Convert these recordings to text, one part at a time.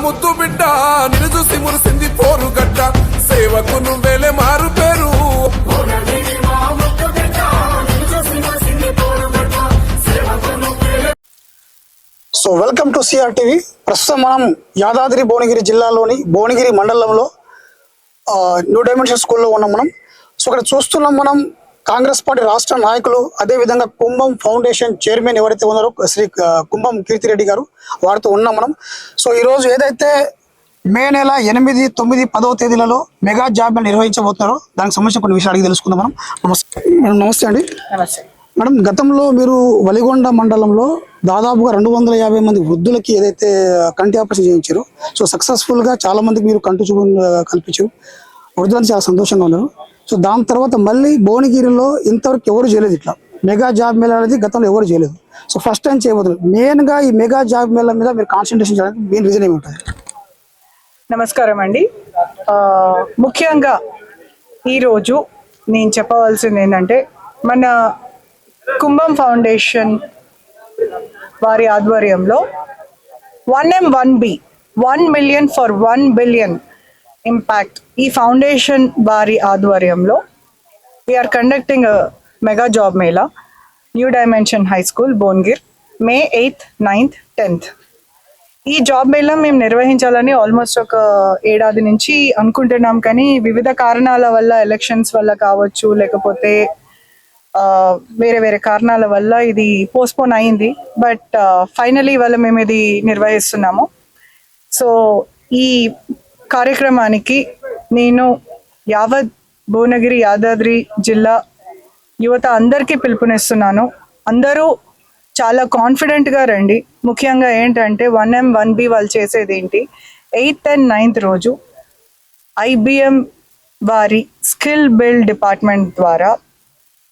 ముద్దు బిడ్డ నిన్ను చూసి మురిసింది పోరు గడ్డ సేవకు నువ్వేలే మారు పేరు. So welcome to CR TV. ప్రస్తుతం మనం యాదాద్రి భువనగిరి జిల్లాలోని భువనగిరి మండలంలో న్యూ డైమెన్షన్ స్కూల్లో ఉన్నాం మనం. సో ఇక్కడ చూస్తున్నాం మనం కాంగ్రెస్ పార్టీ రాష్ట్ర నాయకులు, అదేవిధంగా కుంభం ఫౌండేషన్ చైర్మన్ ఎవరైతే ఉన్నారో శ్రీ కుంభం కీర్తిరెడ్డి గారు, వారితో ఉన్నాం మనం. సో ఈరోజు ఏదైతే మే నెల 8, 9, 10వ తేదీలలో మెగా జాబ్ నిర్వహించబోతున్నారో దానికి సంబంధించిన కొన్ని విషయాలు అడిగి తెలుసుకుందాం మనం. నమస్తే అండి. నమస్తే మేడం, గతంలో మీరు వలిగొండ మండలంలో దాదాపుగా 250 మంది వృద్ధులకి ఏదైతే కంటి ఆపరేషన్ చేయించారో, సో సక్సెస్ఫుల్గా చాలా మందికి మీరు కంటి చూపు కల్పించారు. వృద్ధులంతా చాలా సంతోషంగా ఉన్నారు. సో దాని తర్వాత మళ్ళీ భువనగిరిలో ఇంతవరకు ఎవరు చేయలేదు, ఇట్లా మెగా జాబ్ మేళా అనేది గతంలో ఎవరు చేయలేదు. సో ఫస్ట్ టైం చేయబోతున్నారు. మెయిన్గా ఈ మెగా జాబ్ మేళా మీద మీరు కాన్సన్ట్రేషన్ చేయడానికి మెయిన్ రీజన్ ఏమిటంది? నమస్కారం అండి. ముఖ్యంగా ఈరోజు నేను చెప్పవలసింది ఏంటంటే, మన కుంభం ఫౌండేషన్ వారి ఆధ్వర్యంలో 1M1B 1 million for 1 billion impact ఈ ఫౌండేషన్ వారి ఆధ్వర్యంలో we are conducting mega job mela new dimension high school Bhuvanagiri May 8th, 9th, 10th. ఈ జాబ్ మేళా మేము నిర్వహించాలని ఆల్మోస్ట్ ఒక ఏడాది నుంచి అనుకుంటున్నాం, కానీ వివిధ కారణాల వల్ల, ఎలక్షన్స్ వల్ల కావచ్చు, లేకపోతే వేరే వేరే కారణాల వల్ల ఇది పోస్ట్పోన్ అయింది. బట్ ఫైనలీ ఇవాళ మేము ఇది నిర్వహిస్తున్నాము. సో ఈ కార్యక్రమానికి నేను యావత్ భువనగిరి యాదాద్రి జిల్లా యువత అందరికీ పిలుపునిస్తున్నాను. అందరూ చాలా కాన్ఫిడెంట్గా రండి. ముఖ్యంగా ఏంటంటే 1M1B వాళ్ళు చేసేది ఏంటి, 8th and 9th రోజు IBM వారి స్కిల్ బిల్డ్ డిపార్ట్మెంట్ ద్వారా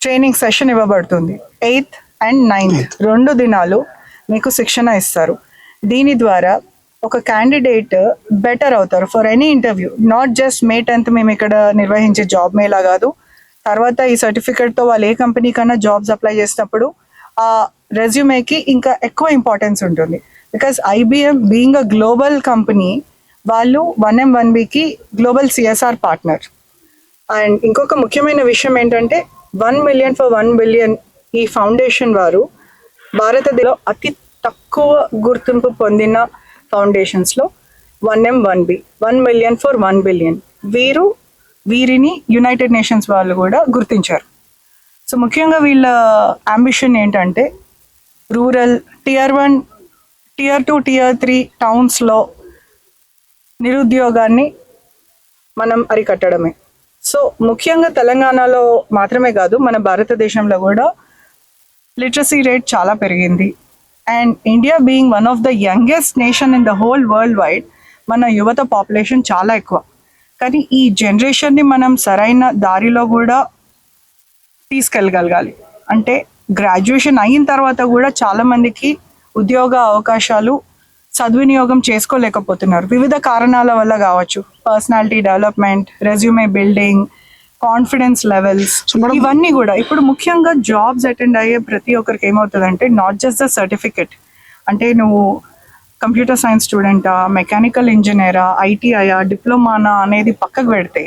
ట్రైనింగ్ సెషన్ ఇవ్వబడుతుంది. 8th and 9th 2 దినాలు మీకు శిక్షణ ఇస్తారు. దీని ద్వారా ఒక క్యాండిడేట్ బెటర్ అవుతారు for any interview. Not just May 10th మేము ఇక్కడ నిర్వహించే జాబ్ మేళా కాదు, తర్వాత ఈ సర్టిఫికేట్తో వాళ్ళు ఏ కంపెనీ కన్నా జాబ్స్ అప్లై చేసినప్పుడు ఆ రెజ్యూమేకి ఇంకా ఎక్కువ ఇంపార్టెన్స్ ఉంటుంది. Because IBM being a global company, వాళ్ళు 1M1Bకి గ్లోబల్ CSR పార్ట్నర్. అండ్ ఇంకొక ముఖ్యమైన విషయం ఏంటంటే 1 million for 1 billion ఈ ఫౌండేషన్ వారు భారతదేశంలో అతి తక్కువ గుర్తింపు పొందిన ఫౌండేషన్స్లో 1M1B 1 million for 1 billion వీరిని యునైటెడ్ నేషన్స్ వాళ్ళు కూడా గుర్తించారు. సో ముఖ్యంగా వీళ్ళ అంబిషన్ ఏంటంటే రూరల్ Tier 1, Tier 2, Tier 3 టౌన్స్లో నిరుద్యోగాన్ని మనం అరికట్టడమే. సో ముఖ్యంగా తెలంగాణలో మాత్రమే కాదు, మన భారతదేశంలో కూడా లిటరసీ రేట్ చాలా పెరిగింది. And India being one of the youngest nation in the whole world wide, మన యువత పాపులేషన్ చాలా ఎక్కువ. కానీ ఈ జనరేషన్ని మనం సరైన దారిలో కూడా తీసుకెళ్ళగలగాలి. అంటే గ్రాడ్యుయేషన్ అయిన తర్వాత కూడా చాలామందికి ఉద్యోగ అవకాశాలు సద్వినియోగం చేసుకోలేకపోతున్నారు. వివిధ కారణాల వల్ల కావచ్చు, personality development, resume building, confidence levels, ఇవన్నీ కూడా. ఇప్పుడు ముఖ్యంగా జాబ్స్ అటెండ్ అయ్యే ప్రతి ఒక్కరికి ఏమవుతుందంటే, నాట్ జస్ట్ ద సర్టిఫికెట్, అంటే నువ్వు కంప్యూటర్ సైన్స్ స్టూడెంటా, మెకానికల్ ఇంజనీరా, ITIయా, డిప్లొమానా అనేది పక్కకు పెడితే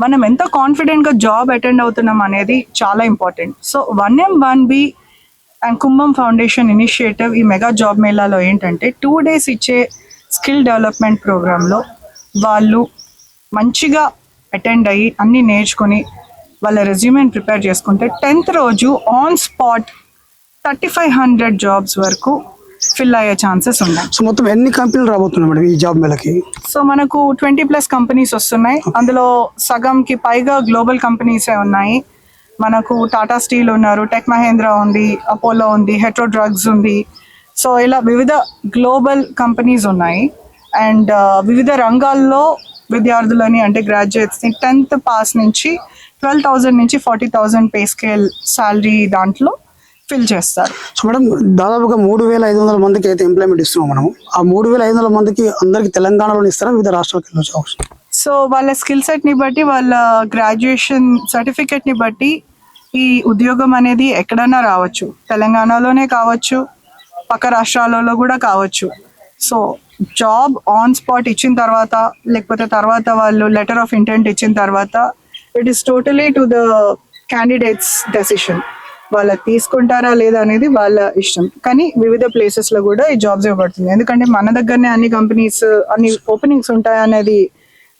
మనం ఎంత కాన్ఫిడెంట్గా జాబ్ అటెండ్ అవుతున్నాం అనేది చాలా important. So 1M1B and Kumbham foundation initiative ఈ మెగా జాబ్ మేళాలో ఏంటంటే 2 days ఇచ్చే స్కిల్ డెవలప్మెంట్ ప్రోగ్రాంలో వాళ్ళు మంచిగా అటెండ్ అయ్యి అన్నీ నేర్చుకొని వాళ్ళ రెజ్యూమేని ప్రిపేర్ చేసుకుంటే 10th రోజు ఆన్ స్పాట్ 3500 జాబ్స్ వరకు ఫిల్ అయ్యే ఛాన్సెస్ ఉన్నాయి. సో మొత్తం ఎన్ని కంపెనీలు రాబోతున్నాయి మేడం ఈ జాబ్ మేళకి? సో మనకు 20+ కంపెనీస్ వస్తున్నాయి. అందులో సగంకి పైగా గ్లోబల్ కంపెనీసే ఉన్నాయి. మనకు టాటా స్టీల్ ఉన్నారు, టెక్ మహేంద్ర ఉంది, అపోలో ఉంది, హెట్రో డ్రగ్స్ ఉంది. సో ఇలా వివిధ గ్లోబల్ కంపెనీస్ ఉన్నాయి. అండ్ వివిధ రంగాల్లో విద్యార్థులని, అంటే గ్రాడ్యుయేట్స్ని 10th పాస్ నుంచి 12,000 నుంచి 40,000 పే స్కేల్ శాలరీ దాంట్లో ఫిల్ చేస్తారు. సో మేడం, దాదాపుగా 3,500 మందికి అయితే ఎంప్లాయ్మెంట్ ఇస్తున్నాం మనం. ఆ 3,500 మందికి అందరికి తెలంగాణలో ఇస్తారా, వివిధ రాష్ట్రాలకు వెళ్ళొచ్చు? సో వాళ్ళ స్కిల్ సెట్ని బట్టి, వాళ్ళ గ్రాడ్యుయేషన్ సర్టిఫికెట్ని బట్టి ఈ ఉద్యోగం అనేది ఎక్కడైనా రావచ్చు. తెలంగాణలోనే కావచ్చు, పక్క రాష్ట్రాలలో కూడా కావచ్చు. సో జాబ్ ఆన్ స్పాట్ ఇచ్చిన తర్వాత లేకపోతే తర్వాత వాళ్ళు లెటర్ ఆఫ్ ఇంటెంట్ ఇచ్చిన తర్వాత it is totally to the candidates decision. వాళ్ళ తీసుకుంటారా లేదా అనేది వాళ్ళ ఇష్టం. కానీ వివిధ ప్లేసెస్ లో కూడా ఈ జాబ్స్ ఇవ్వబడుతుంది. ఎందుకంటే మన దగ్గరనే అన్ని కంపెనీస్ అన్ని ఓపెనింగ్స్ ఉంటాయి అనేది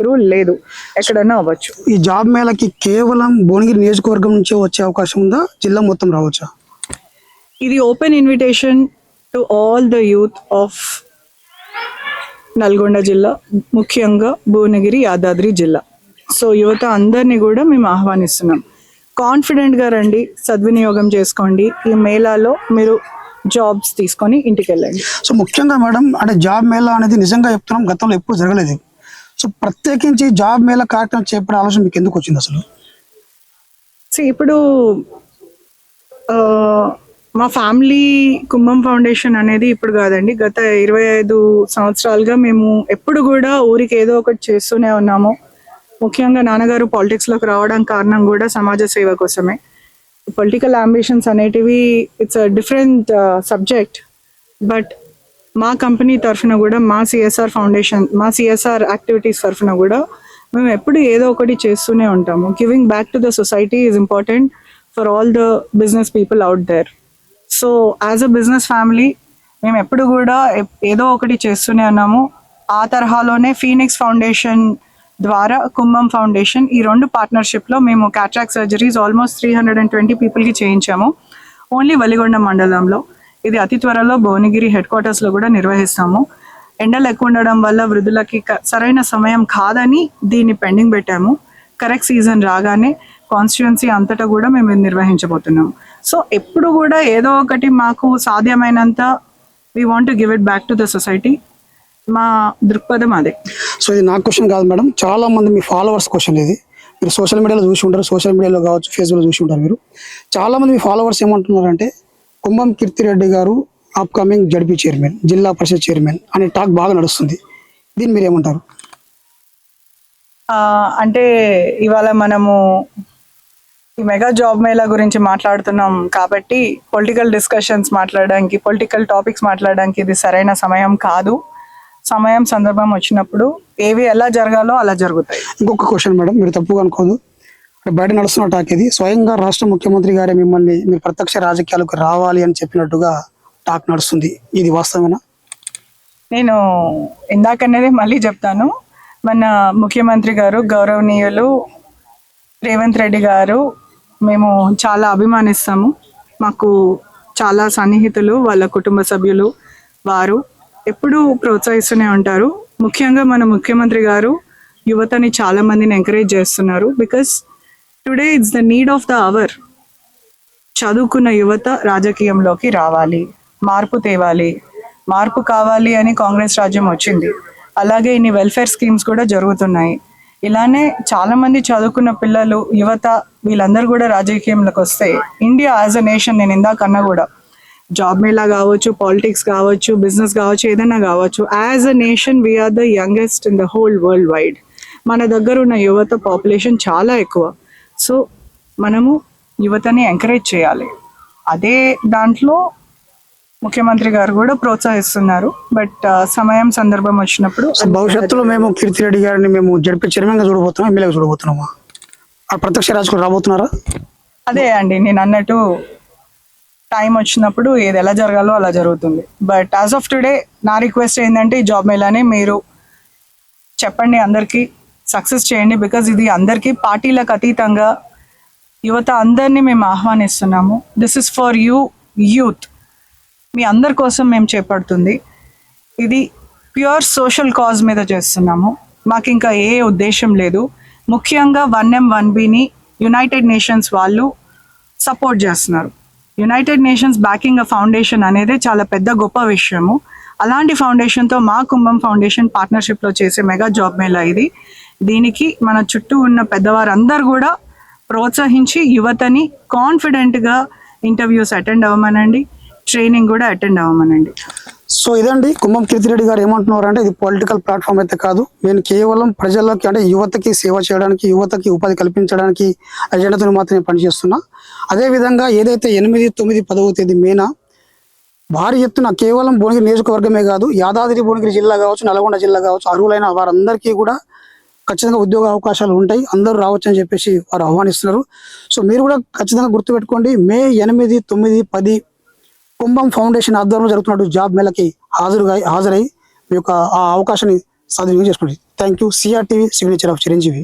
రూల్ లేదు, ఎక్కడన్నా అవ్వచ్చు. ఈ జాబ్ మేళకి కేవలం భువనగిరి నియోజకవర్గం నుంచే వచ్చే అవకాశం ఉందా, జిల్లా మొత్తం రావచ్చా? ఇది open invitation to all the youth of Nalgonda జిల్లా, ముఖ్యంగా భువనగిరి యాదాద్రి జిల్లా. సో యువత అందరినీ కూడా మేము ఆహ్వానిస్తున్నాం. కాన్ఫిడెంట్గా రండి, సద్వినియోగం చేసుకోండి. ఈ మేళాలో మీరు జాబ్స్ తీసుకొని ఇంటికి వెళ్ళండి. సో ముఖ్యంగా మేడం, అంటే జాబ్ మేళా అనేది నిజంగా చెప్తున్నాం, గతంలో ఎప్పుడు జరగలేదు. సో ప్రత్యేకించి జాబ్ మేళా కార్యక్రమం చేపడే ఆలోచన మీకు ఎందుకు వచ్చింది అసలు? ఇప్పుడు మా ఫ్యామిలీ కుంభం ఫౌండేషన్ అనేది ఇప్పుడు కాదండి, గత 25 సంవత్సరాలుగా మేము ఎప్పుడు కూడా ఊరికి ఏదో ఒకటి చేస్తూనే ఉన్నాము. ముఖ్యంగా నాన్నగారు పాలిటిక్స్లోకి రావడానికి కారణం కూడా సమాజ సేవ కోసమే. పొలిటికల్ అంబిషన్స్ అనేటివి it's a different subject. But మా కంపెనీ తరఫున కూడా, మా సిఎస్ఆర్ ఫౌండేషన్, మా సిఎస్ఆర్ యాక్టివిటీస్ తరఫున కూడా మేము ఎప్పుడు ఏదో ఒకటి చేస్తూనే ఉంటాము. Giving back to the society is important for all the business people out there. So as a business family మేము ఎప్పుడు కూడా ఏదో ఒకటి చేస్తూనే ఉన్నాము. ఆ తరహాలోనే ఫీనిక్స్ ఫౌండేషన్ ద్వారా కుంభం ఫౌండేషన్, ఈ రెండు పార్ట్నర్షిప్లో మేము క్యాట్రాక్ట్ సర్జరీస్ ఆల్మోస్ట్ 320 పీపుల్కి చేయించాము, ఓన్లీ వలిగొండ మండలంలో. ఇది అతి త్వరలో భువనగిరి హెడ్ క్వార్టర్స్లో కూడా నిర్వహిస్తాము. ఎండలు ఎక్కువ ఉండడం వల్ల వృద్ధులకి సరైన సమయం కాదని దీన్ని పెండింగ్ పెట్టాము. కరెక్ట్ సీజన్ రాగానే కాన్స్టిట్యుయెన్సీ అంతటా కూడా మేము నిర్వహించబోతున్నాము. సో ఎప్పుడు కూడా ఏదో ఒకటి మాకు సాధ్యమైనంత we want to give it back to the society. మా దృక్పథం అదే. సో ఇది నా క్వశ్చన్ కాదు మేడం, చాలా మంది మీ ఫాలోవర్స్ క్వశ్చన్ ఇది. మీరు సోషల్ మీడియాలో చూసి ఉంటారు, సోషల్ మీడియాలో కావచ్చు, ఫేస్బుక్లో చూసి ఉంటారు. మీరు చాలా మంది మీ ఫాలోవర్స్ ఏమంటున్నారంటే కుంభం కీర్తిరెడ్డి గారు అప్కమింగ్ జడ్పీ చైర్మన్, జిల్లా పరిషత్ చైర్మన్ అనే టాక్ బాగా నడుస్తుంది. దీన్ని మీరు ఏమంటారు? అంటే ఇవాళ మనము ఈ మెగా జాబ్ మేళా గురించి మాట్లాడుతున్నాం కాబట్టి పొలిటికల్ డిస్కషన్స్ మాట్లాడడానికి, పొలిటికల్ టాపిక్స్ మాట్లాడడానికి ఇది సరైన సమయం కాదు. సమయం సందర్భం వచ్చినప్పుడు ఏవి ఎలా జరగాలో అలా జరుగుతాయి. ఇంకొక క్వశ్చన్ మేడం, మీరు తప్పుగా అనుకోదు, బయట నడుస్తున్న టాక్ ఇది. స్వయంగా రాష్ట్ర ముఖ్యమంత్రి గారే మిమ్మల్ని మీరు ప్రత్యక్ష రాజకీయాలకు రావాలి అని చెప్పినట్టుగా టాక్ నడుస్తుంది, ఇది వాస్తవేనా? నేను ఇందాకనేది మళ్ళీ చెప్తాను. మన ముఖ్యమంత్రి గారు గౌరవనీయులు రేవంత్ రెడ్డి గారు మేము చాలా అభిమానిస్తాము. మాకు చాలా సన్నిహితులు, వాళ్ళ కుటుంబ సభ్యులు. వారు ఎప్పుడూ ప్రోత్సహిస్తూనే ఉంటారు. ముఖ్యంగా మన ముఖ్యమంత్రి గారు యువతని చాలా మందిని ఎంకరేజ్ చేస్తున్నారు. Because today it's the need of the hour. చదువుకున్న యువత రాజకీయంలోకి రావాలి, మార్పు తేవాలి. మార్పు కావాలి అని కాంగ్రెస్ రాజ్యం వచ్చింది. అలాగే ఇన్ని వెల్ఫేర్ స్కీమ్స్ కూడా జరుగుతున్నాయి. ఇలానే చాలా మంది చదువుకున్న పిల్లలు, యువత వీళ్ళందరూ కూడా రాజకీయంలోకి వస్తే ఇండియా యాజ్ అ నేషన్, నేను ఇందాకన్నా కూడా జాబ్ మేళా కావచ్చు, పాలిటిక్స్ కావచ్చు, బిజినెస్ కావచ్చు, ఏదైనా కావచ్చు, as a nation we are the youngest in the whole world wide. మన దగ్గర ఉన్న యువత పాపులేషన్ చాలా ఎక్కువ. సో మనము యువతని ఎంకరేజ్ చేయాలి. అదే దాంట్లో ముఖ్యమంత్రి గారు కూడా ప్రోత్సహిస్తున్నారు. బట్ సమయం సందర్భం వచ్చినప్పుడు భవిష్యత్తులో మేము కీర్తిరెడ్డి గారిని మేము జడ్పీ చైర్మన్గా చూడబోతున్నాం, ఎమ్మెల్యేగా చూడబోతున్నామా? ఆ ప్రత్యక్ష రాజకీయాలు రాబోతున్నారా? అదే అండి, నేను అన్నట్టు టైం వచ్చినప్పుడు ఏది ఎలా జరగాలో అలా జరుగుతుంది. బట్ యాజ్ ఆఫ్ టుడే నా రిక్వెస్ట్ ఏంటంటే ఈ జాబ్ మేళానే మీరు చెప్పండి, అందరికీ సక్సెస్ చేయండి. బికాజ్ ఇది అందరికీ పార్టీలకు అతీతంగా యువత అందరినీ మేము ఆహ్వానిస్తున్నాము. This is for you youth, మీ అందరి కోసం మేము చేపడుతుంది. ఇది ప్యూర్ సోషల్ కాజ్ మీద చేస్తున్నాము. మాకు ఇంకా ఏ ఉద్దేశం లేదు. ముఖ్యంగా 1M1Bని యునైటెడ్ నేషన్స్ వాళ్ళు సపోర్ట్ చేస్తున్నారు. United nations backing a foundation అనేది చాలా పెద్ద గొప్ప విషయము. అలాంటి ఫౌండేషన్తో మా కుంభం ఫౌండేషన్ పార్ట్నర్షిప్లో చేసే మెగా జాబ్ మేళా ఇది. దీనికి మన చుట్టూ ఉన్న పెద్దవారందరూ కూడా ప్రోత్సహించి యువతని కాన్ఫిడెంట్గా ఇంటర్వ్యూస్ అటెండ్ అవ్వమనండి, ట్రైనింగ్ కూడా అటెండ్ అవ్వమనండి. సో ఇదండి, కుంభం కీర్తిరెడ్డి గారు ఏమంటున్నారు అంటే ఇది పొలిటికల్ ప్లాట్ఫామ్ అయితే కాదు, నేను కేవలం ప్రజలకి అంటే యువతకి సేవ చేయడానికి, యువతకి ఉపాధి కల్పించడానికి అజెండాతో మాత్రమే పనిచేస్తున్నా. అదేవిధంగా ఏదైతే 8, 9, 10వ తేదీ మేన భారీ ఎత్తున కేవలం భువనగిరి నియోజకవర్గమే కాదు, యాదాద్రి భువనగిరి జిల్లా కావచ్చు, నల్గొండ జిల్లా కావచ్చు, అర్హులైన వారందరికీ కూడా ఖచ్చితంగా ఉద్యోగ అవకాశాలు ఉంటాయి, అందరూ రావచ్చు అని చెప్పేసి వారు ఆహ్వానిస్తున్నారు. సో మీరు కూడా ఖచ్చితంగా గుర్తుపెట్టుకోండి, మే 8, 9, 10 కుంభం ఫౌండేషన్ ఆధ్వర్యంలో జరుగుతున్న జాబ్ మేళకి హాజరై మీ యొక్క ఆ అవకాశాన్ని సద్వినియోగం చేసుకోండి. Thank you. CR TV, signature of Chiranjeevi.